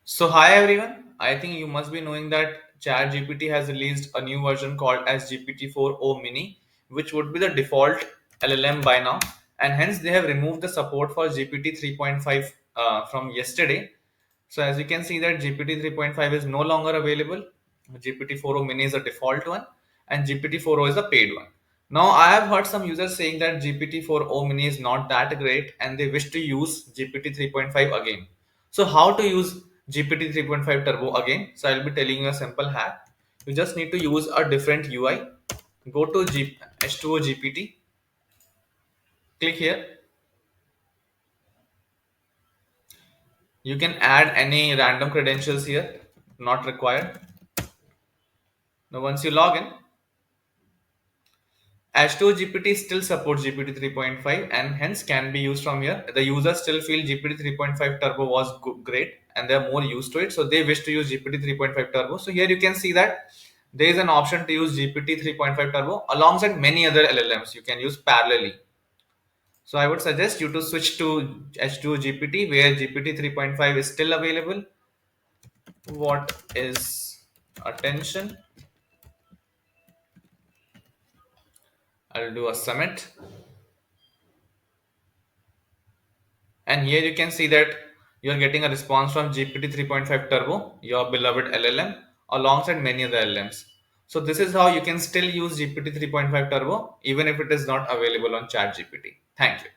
So hi everyone. I think you must be knowing that ChatGPT has released a new version called as GPT-4o mini, which would be the default LLM by now, and hence they have removed the support for GPT 3.5 from yesterday. So as you can see that GPT 3.5 is no longer available. GPT-4o mini is the default one, and GPT-4o is the paid one. Now I have heard some users saying that GPT-4o mini is not that great, and they wish to use GPT 3.5 again. So how to use GPT 3.5 Turbo again? So I'll be telling you a simple hack. You just need to use a different UI. Go to H2O GPT. Click here. You can add any random credentials here. Not required. Now once you log in, H2O GPT still supports GPT 3.5 and hence can be used from here. The users still feel GPT 3.5 Turbo was great and they are more used to it. So they wish to use GPT 3.5 Turbo. So here you can see that there is an option to use GPT 3.5 Turbo alongside many other LLMs you can use parallelly. So I would suggest you to switch to H2O GPT where GPT 3.5 is still available. What is attention? I'll do a summit. And here you can see that you're getting a response from GPT 3.5 Turbo, your beloved LLM, alongside many other LLMs. So this is how you can still use GPT 3.5 Turbo even if it is not available on ChatGPT. Thank you.